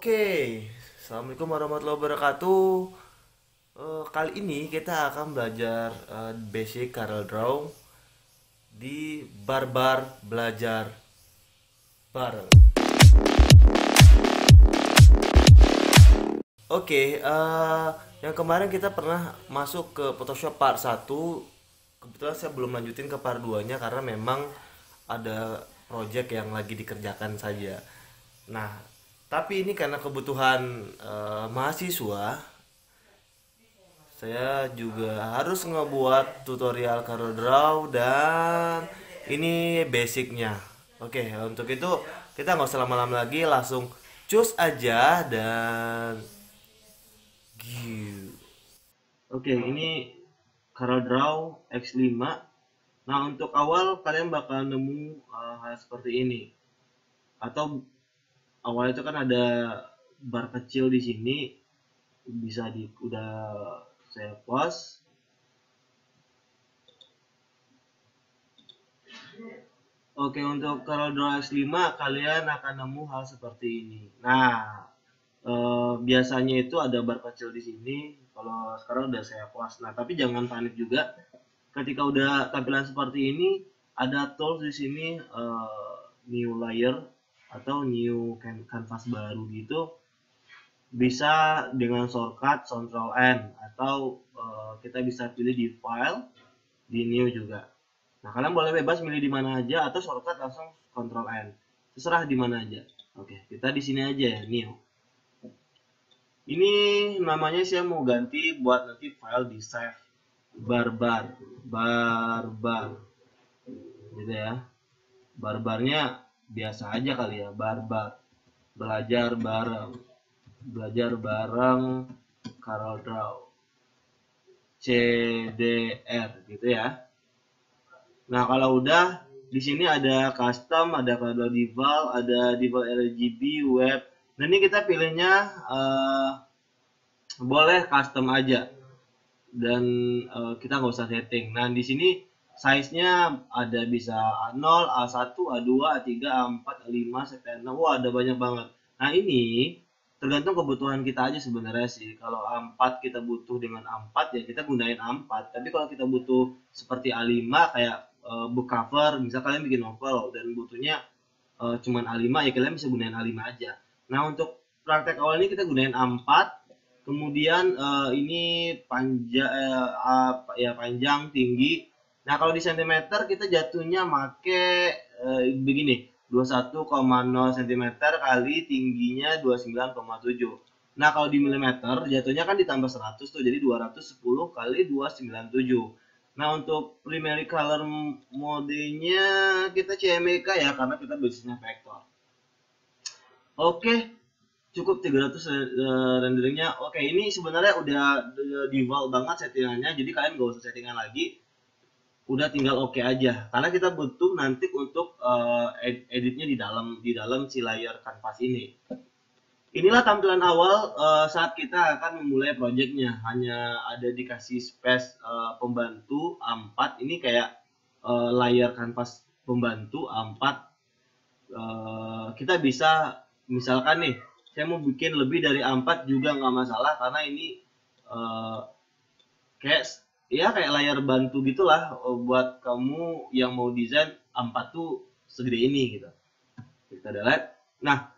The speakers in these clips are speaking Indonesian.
Oke, Assalamualaikum warahmatullahi wabarakatuh. Kali ini kita akan belajar basic Corel Draw di Barbar Belajar Bareng. Oke, yang kemarin kita pernah masuk ke Photoshop part 1. Kebetulan saya belum lanjutin ke part 2-nya karena memang ada project yang lagi dikerjakan saja. Nah, tapi ini karena kebutuhan mahasiswa, saya juga harus ngebuat tutorial CorelDRAW dan ini basicnya. Oke, untuk itu kita nggak usah lama-lama lagi, langsung cus aja dan Giu. Oke, ini CorelDRAW X5. Nah, untuk awal kalian bakal nemu hal seperti ini. Atau awalnya itu kan ada bar kecil di sini, bisa di udah saya puas. Oke, untuk CorelDRAW X5 kalian akan nemu hal seperti ini. Nah, biasanya itu ada bar kecil di sini. Kalau sekarang udah saya puas. Nah, tapi jangan panik juga. Ketika udah tampilan seperti ini, ada tools di sini, new layer atau new canvas baru gitu. Bisa dengan shortcut Ctrl N atau kita bisa pilih di file, di new juga. Nah, kalian boleh bebas milih di mana aja atau shortcut langsung Ctrl N. Terserah di mana aja. Oke, kita di sini aja ya, new. Ini namanya saya mau ganti buat nanti file di save barbar barbar gitu ya. Barbarnya biasa aja kali ya, barbar belajar bareng, belajar bareng CorelDRAW CDR gitu ya. Nah, kalau udah di sini ada custom, ada CorelDRAW default, ada default RGB web. Nah, ini kita pilihnya boleh custom aja dan kita nggak usah setting. Nah, di sini size-nya ada bisa A0, A1, A2, A3, A4, A5, sampai A6. Wah, ada banyak banget. Nah, ini tergantung kebutuhan kita aja sebenarnya sih. Kalau A4 kita butuh dengan A4 ya kita gunain A4. Tapi kalau kita butuh seperti A5 kayak book cover, misal kalian bikin novel dan butuhnya cuman A5 ya kalian bisa gunain A5 aja. Nah, untuk praktek awal ini kita gunain A4. Kemudian ini panjang ya panjang tinggi. Nah, kalau di sentimeter kita jatuhnya make begini, 21,0 cm kali tingginya 29,7. Nah, kalau di milimeter jatuhnya kan ditambah 100 tuh, jadi 210 kali 297. Nah, untuk primary color modenya kita CMYK ya, karena kita basisnya vektor. Oke, cukup 300 renderingnya. Oke, ini sebenarnya udah default banget settingannya, jadi kalian gak usah settingan lagi, udah tinggal oke aja karena kita butuh nanti untuk editnya di dalam si layar kanvas ini. Inilah tampilan awal saat kita akan memulai projectnya. Hanya ada dikasih space pembantu A4. Ini kayak layar kanvas pembantu A4. Kita bisa misalkan nih saya mau bikin lebih dari A4 juga nggak masalah karena ini eh, kayak ya kayak layar bantu gitulah buat kamu yang mau desain A4 tuh segede ini gitu. Kita delete. Nah,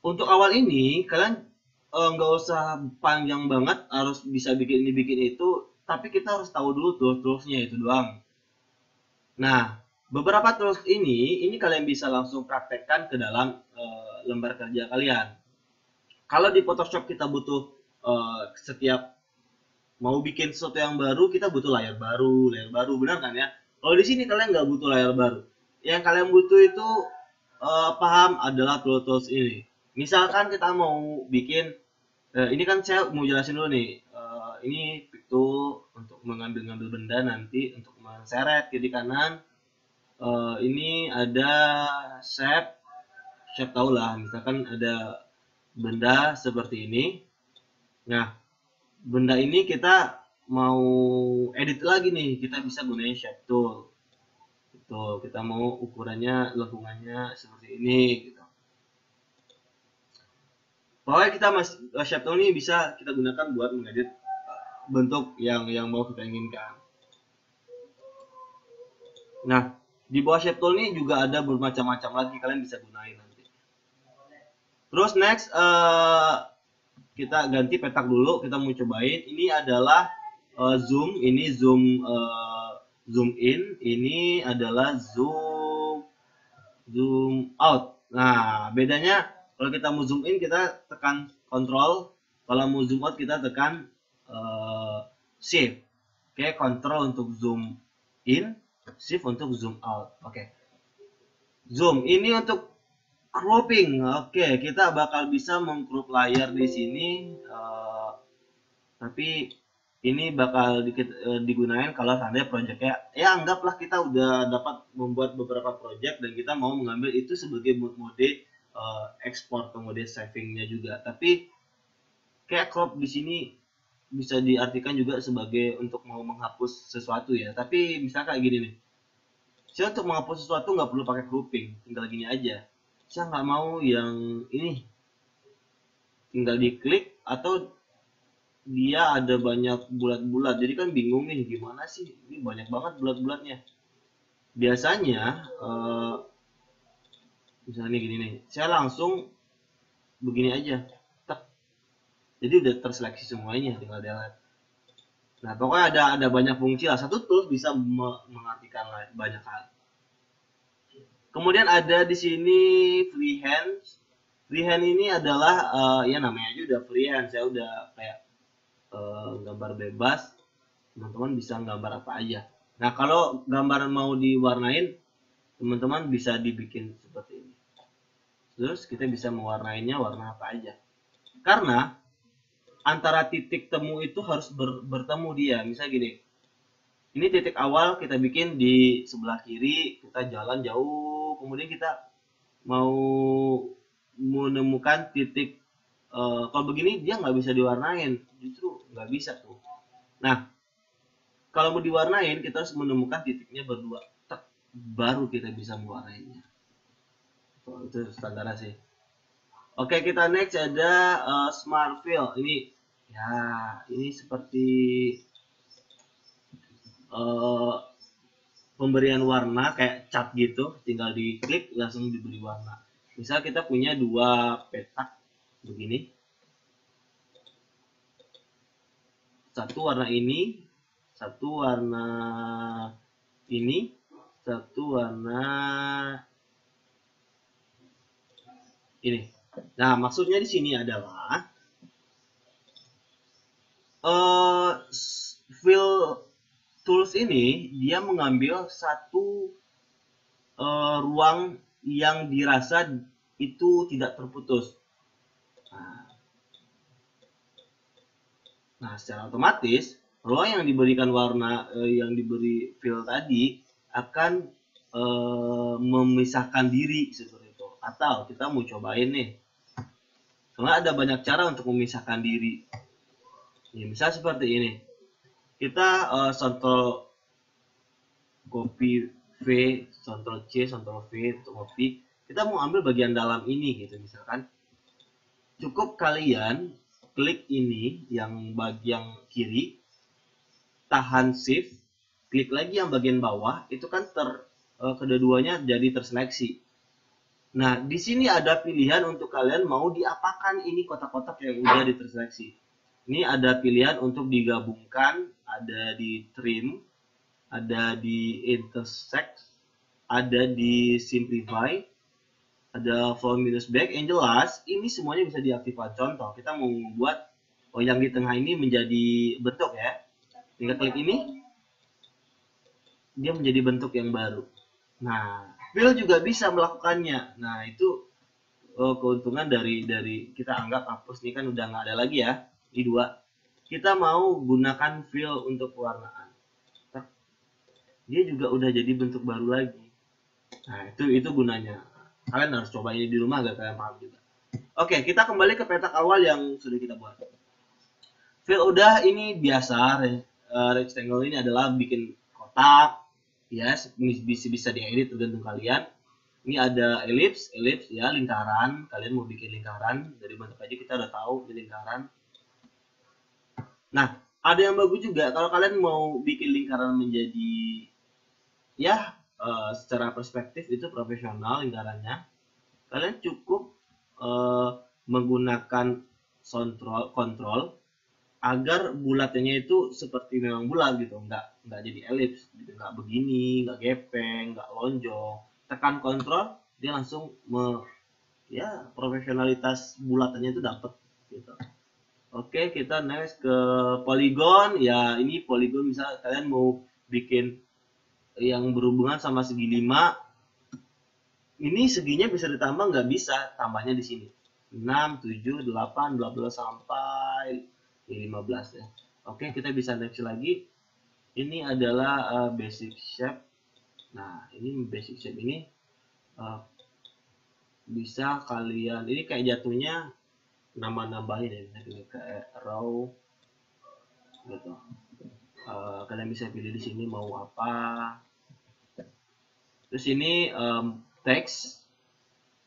untuk awal ini kalian nggak usah panjang banget harus bisa bikin ini bikin itu, tapi kita harus tahu dulu tuh toolsnya itu doang. Nah, beberapa tools ini kalian bisa langsung praktekkan ke dalam lembar kerja kalian. Kalau di Photoshop kita butuh setiap mau bikin sesuatu yang baru kita butuh layar baru, benar kan ya? Kalau di sini kalian nggak butuh layar baru. Yang kalian butuh itu paham adalah tools ini. Misalkan kita mau bikin, ini kan saya mau jelasin dulu nih. Ini tool untuk mengambil benda nanti untuk menseret kiri kanan. Ini ada shape, shape tau lah. Misalkan ada benda seperti ini. Nah, benda ini kita mau edit lagi nih, kita bisa gunain shape tool. Gitu, kita mau ukurannya lengkungannya seperti ini gitu. Pokoknya kita masih shape tool ini bisa kita gunakan buat mengedit bentuk yang mau kita inginkan. Nah, di bawah shape tool ini juga ada bermacam-macam lagi, kalian bisa gunain nanti. Terus next kita ganti petak dulu, kita mau cobain. Ini adalah zoom, ini zoom zoom in, ini adalah zoom out. Nah, bedanya kalau kita mau zoom in kita tekan control, kalau mau zoom out kita tekan shift. Oke, control untuk zoom in, shift untuk zoom out. Oke. Zoom ini untuk cropping. Oke, kita bakal bisa mengcrop layar di sini, tapi ini bakal digunakan kalau seandainya projectnya, ya anggaplah kita udah dapat membuat beberapa project dan kita mau mengambil itu sebagai mode export ke mode savingnya juga. Tapi kayak crop di sini bisa diartikan juga sebagai untuk mau menghapus sesuatu ya. Tapi misalkan kayak gini nih, saya untuk menghapus sesuatu nggak perlu pakai cropping, tinggal gini aja. Saya nggak mau yang ini, tinggal diklik atau dia ada banyak bulat-bulat, jadi kan bingung nih gimana sih ini banyak banget bulat-bulatnya. Biasanya misalnya gini nih, saya langsung begini aja, tek, jadi udah terseleksi semuanya, tinggal delete. Nah pokoknya ada banyak fungsi lah, satu tools bisa mengartikan banyak hal. Kemudian ada di sini freehand. Freehand ini adalah ya namanya aja udah freehand, saya udah kayak gambar bebas, teman-teman bisa gambar apa aja. Nah kalau gambar mau diwarnain, teman-teman bisa dibikin seperti ini, terus kita bisa mewarnainya warna apa aja, karena antara titik temu itu harus bertemu dia. Misalnya gini, ini titik awal kita bikin di sebelah kiri, kita jalan jauh, kemudian kita mau menemukan titik, kalau begini dia nggak bisa diwarnain, justru nggak bisa tuh. Nah kalau mau diwarnain kita harus menemukan titiknya berdua, baru kita bisa mewarnainya. Itu standar sih. Oke, kita next ada smart fill. Ini ya, ini seperti pemberian warna kayak cat gitu, tinggal diklik langsung diberi warna. Misal kita punya dua petak begini, satu warna ini, satu warna ini, satu warna ini. Nah, maksudnya di sini adalah fill tools ini dia mengambil satu ruang yang dirasa itu tidak terputus. Nah, secara otomatis ruang yang diberikan warna yang diberi fill tadi akan memisahkan diri seperti itu. Atau kita mau cobain nih, soalnya ada banyak cara untuk memisahkan diri. Ya, misal seperti ini, kita Ctrl copy V, Ctrl C, Ctrl V untuk copy. Kita mau ambil bagian dalam ini gitu misalkan. Cukup kalian klik ini yang bagian kiri, tahan shift, klik lagi yang bagian bawah, itu kan kedua-duanya jadi terseleksi. Nah, di sini ada pilihan untuk kalian mau diapakan ini kotak-kotak yang udah diterseleksi. Ini ada pilihan untuk digabungkan, ada di trim, ada di intersect, ada di simplify, ada form minus back. Yang jelas ini semuanya bisa diaktifkan. Contoh, kita mau membuat yang di tengah ini menjadi bentuk ya. Tinggal klik ini, dia menjadi bentuk yang baru. Nah, fill juga bisa melakukannya. Nah, itu keuntungan dari kita anggap hapus ini kan udah nggak ada lagi ya. Ini dua. Kita mau gunakan fill untuk pewarnaan. Dia juga udah jadi bentuk baru lagi. Nah, itu gunanya. Kalian harus coba ini di rumah agar kalian paham juga. Oke, kita kembali ke petak awal yang sudah kita buat. Fill udah, ini biasa. Rectangle ini adalah bikin kotak. Yes, bisa diedit tergantung kalian. Ini ada elips ya, lingkaran. Kalian mau bikin lingkaran, dari bentuk aja kita udah tahu ini lingkaran. Nah, ada yang bagus juga kalau kalian mau bikin lingkaran menjadi ya secara perspektif itu profesional lingkarannya. Kalian cukup menggunakan kontrol agar bulatnya itu seperti memang bulat gitu, nggak jadi elips gitu, nggak begini, nggak gepeng, nggak lonjong. Tekan kontrol, dia langsung ya profesionalitas bulatannya itu dapat gitu. Oke, kita next ke poligon. Ya, ini poligon misalnya kalian mau bikin yang berhubungan sama segi 5. Ini seginya bisa ditambah, nggak bisa, tambahnya di sini. 6, 7, 8, 12 sampai 15 ya. Oke, kita bisa next lagi. Ini adalah basic shape. Nah, ini basic shape ini bisa kalian, ini kayak jatuhnya nambah-nambahin ya, misalnya kayak row gitu. Kalian bisa pilih di sini mau apa. Terus ini teks,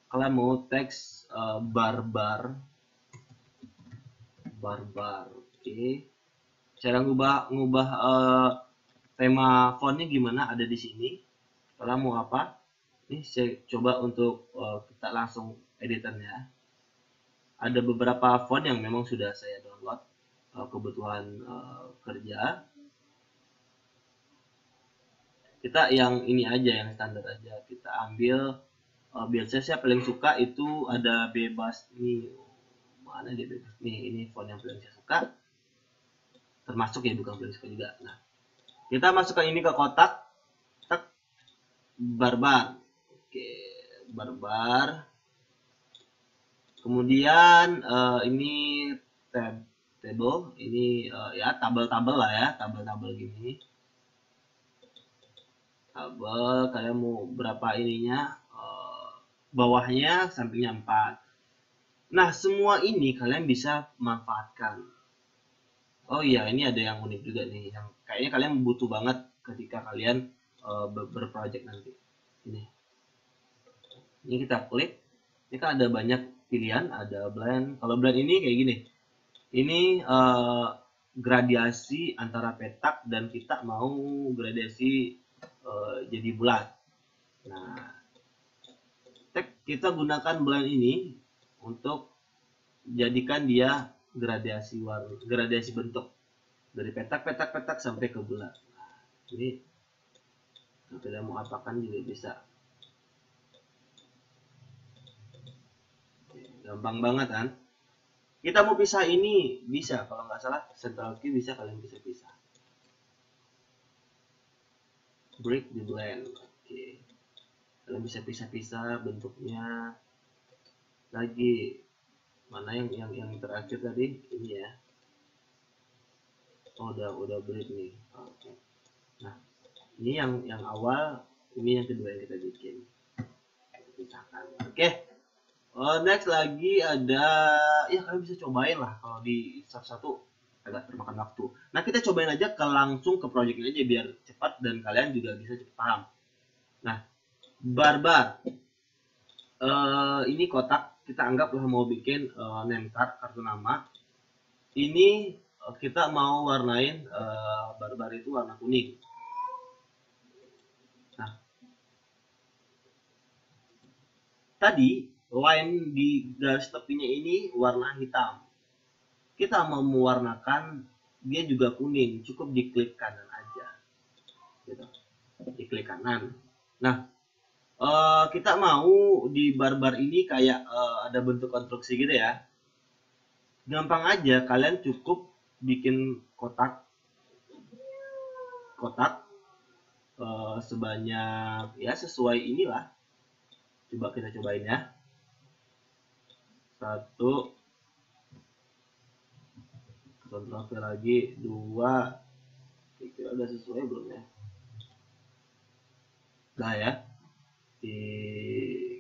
kalian mau teks barbar, oke. Cara ngubah tema fontnya gimana, ada di sini. Kalian mau apa? Ini saya coba untuk kita langsung editornya. Ada beberapa font yang memang sudah saya download kebutuhan kerja. Kita yang ini aja, yang standar aja. Kita ambil biasanya saya paling suka itu ada bebas nih. Mana dia bebas? Nih, ini font yang paling saya suka. Termasuk ya, bukan paling suka juga. Nah, kita masukkan ini ke kotak. Tak, barbar. Oke, barbar. Kemudian ini table, ini ya tabel-tabel lah ya, tabel-tabel gini. Tabel, kalian mau berapa ininya? Bawahnya, sampingnya 4. Nah, semua ini kalian bisa manfaatkan. Oh iya, ini ada yang unik juga nih, yang kayaknya kalian butuh banget ketika kalian berproject nanti. Ini kita klik, ini kan ada banyak pilihan, ada blend. Kalau blend ini kayak gini, ini gradiasi antara petak dan kita mau gradiasi jadi bulat. Nah, kita gunakan blend ini untuk jadikan dia gradiasi warna, gradiasi bentuk dari petak sampai ke bulat. Nah, ini kita mau apakan juga bisa. Gampang banget kan? Kita mau pisah ini bisa, kalau nggak salah central key bisa, kalian bisa pisah. Break the blend, oke. Kalian bisa pisah-pisah bentuknya. Lagi mana yang terakhir tadi, ini ya. Oh, udah break nih. Oke. Nah, ini yang awal, ini yang kedua yang kita bikin. Pisahkan. Oke. Next lagi ada, ya kalian bisa cobain lah kalau di satu-satu agak termakan waktu. Nah, kita cobain aja langsung ke projectnya aja biar cepat dan kalian juga bisa cepat paham. Nah, barbar. Ini kotak, kita anggaplah mau bikin name card, kartu nama. Ini kita mau warnain barbar itu warna kuning. Nah, tadi line di garis tepinya ini warna hitam. Kita mau mewarnakan dia juga kuning, cukup diklik kanan aja. Gitu. Diklik kanan. Nah, kita mau di barbar ini kayak ada bentuk konstruksi gitu ya. Gampang aja, kalian cukup bikin kotak sebanyak ya sesuai inilah. Coba kita cobain ya. 1, Ctrl V lagi, 2, kira udah sesuai belum ya? Nah ya,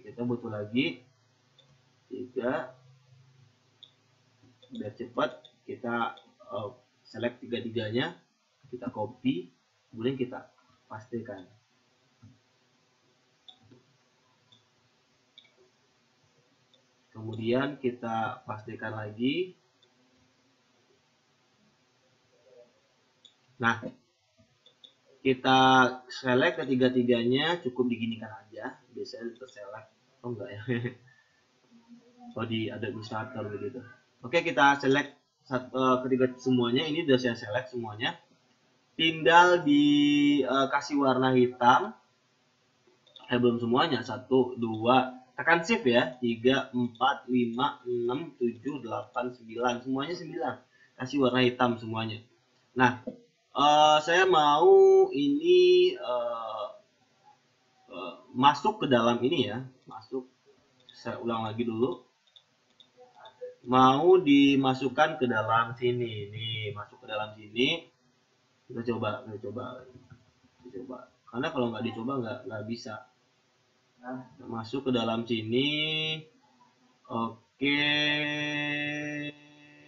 kita butuh lagi 3, biar cepat kita select tiga-tiganya, kita copy, kemudian kita pastikan. Kemudian kita pastikan lagi. Nah, kita select ketiga-tiganya, cukup diginikan aja. Biasanya terselect. Oh enggak ya. Oh, di ada Illustrator begitu. Oke, kita select ketiga semuanya. Ini udah saya select semuanya. Tinggal kasih warna hitam. Belum semuanya. 1, 2, tekan shift ya. 3, 4, 5, 6, 7, 8, 9. Semuanya 9. Kasih warna hitam semuanya. Nah, saya mau ini masuk ke dalam ini ya. Masuk. Saya ulang lagi dulu. Mau dimasukkan ke dalam sini. Nih, masuk ke dalam sini. Kita coba. Karena kalau nggak dicoba nggak bisa. Masuk ke dalam sini. Oke,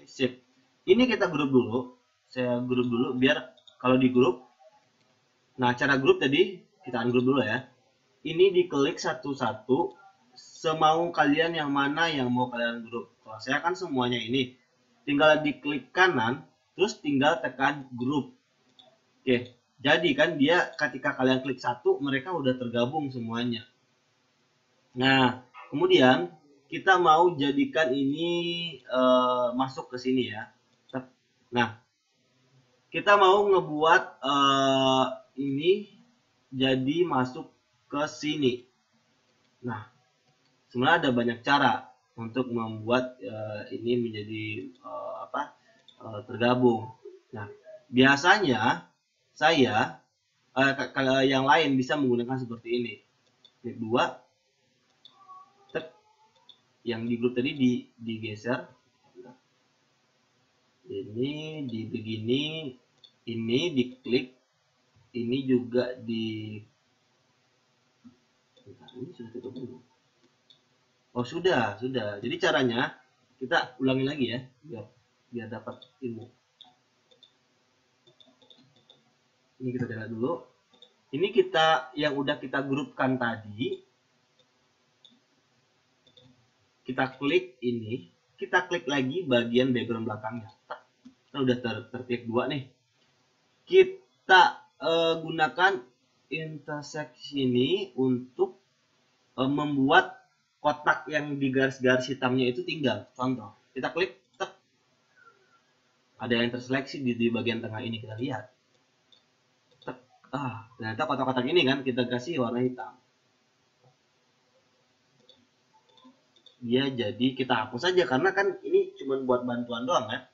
sip. Ini kita grup dulu. Saya grup dulu biar kalau di grup. Nah, cara grup tadi kita ungroup dulu ya. Ini diklik satu-satu. Semau kalian yang mana yang mau kalian grup. Kalau saya kan semuanya ini. Tinggal diklik kanan, terus tinggal tekan grup. Oke, jadi kan dia ketika kalian klik satu, mereka udah tergabung semuanya. Nah, kemudian kita mau jadikan ini masuk ke sini ya. Nah, kita mau ngebuat ini jadi masuk ke sini. Nah, sebenarnya ada banyak cara untuk membuat ini menjadi tergabung. Nah, biasanya saya kalau yang lain bisa menggunakan seperti ini. Klik 2, yang di grup tadi digeser, ini di begini, ini diklik, ini juga di ini sudah tutup dulu. Oh sudah. Jadi caranya kita ulangi lagi ya, biar dapat ilmu. Ini kita lihat dulu. Ini kita yang udah kita grupkan tadi. Kita klik ini, kita klik lagi bagian background belakangnya. Kita udah terklik 2 nih. Kita gunakan intersection ini untuk membuat kotak yang di garis-garis hitamnya itu tinggal. Contoh, kita klik, ada yang terseleksi di bagian tengah ini, kita lihat. Ternyata kotak-kotak ini kan kita kasih warna hitam. Dia jadi kita hapus saja karena kan ini cuma buat bantuan doang kan.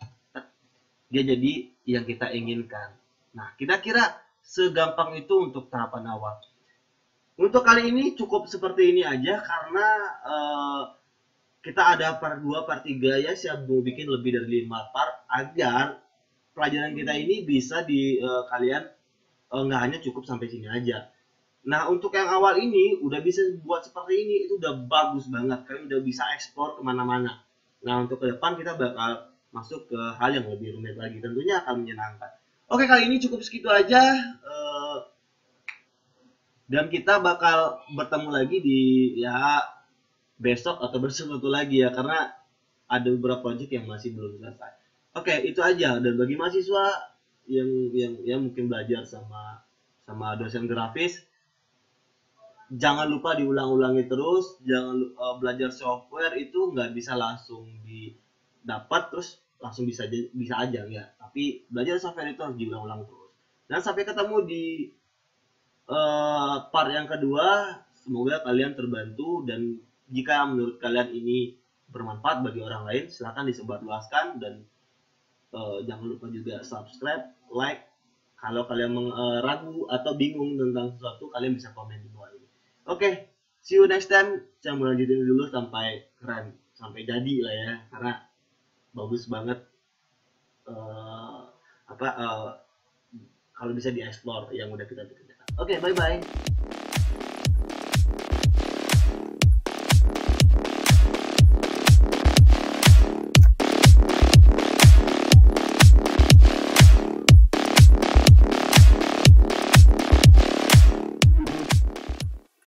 Dia jadi yang kita inginkan. Nah, kira-kira segampang itu untuk tahapan awal. Untuk kali ini cukup seperti ini aja karena kita ada part 2, part 3 ya. Saya mau bikin lebih dari 5 part agar pelajaran kita ini bisa kalian nggak hanya cukup sampai sini aja. Nah, untuk yang awal ini udah bisa buat seperti ini, itu udah bagus banget. Kalian udah bisa eksplor kemana-mana. Nah, untuk ke depan kita bakal masuk ke hal yang lebih rumit lagi. Tentunya akan menyenangkan. Oke, kali ini cukup segitu aja. Dan kita bakal bertemu lagi di besok atau besok lagi ya. Karena ada beberapa project yang masih belum selesai. Oke, itu aja. Dan bagi mahasiswa yang mungkin belajar sama dosen grafis, jangan lupa diulang-ulangi terus. Jangan belajar software itu nggak bisa langsung didapat terus langsung bisa aja ya. Tapi belajar software itu harus diulang-ulang terus. Dan sampai ketemu di part yang kedua. Semoga kalian terbantu, dan jika menurut kalian ini bermanfaat bagi orang lain, silahkan disebarluaskan, dan jangan lupa juga subscribe, like. Kalau kalian ragu atau bingung tentang sesuatu, kalian bisa komen di bawah ini. Oke, see you next time. Saya mau lanjutin dulu sampai keren, sampai jadi lah ya, karena bagus banget kalau bisa dieksplor yang udah kita kerjakan. Oke, bye bye.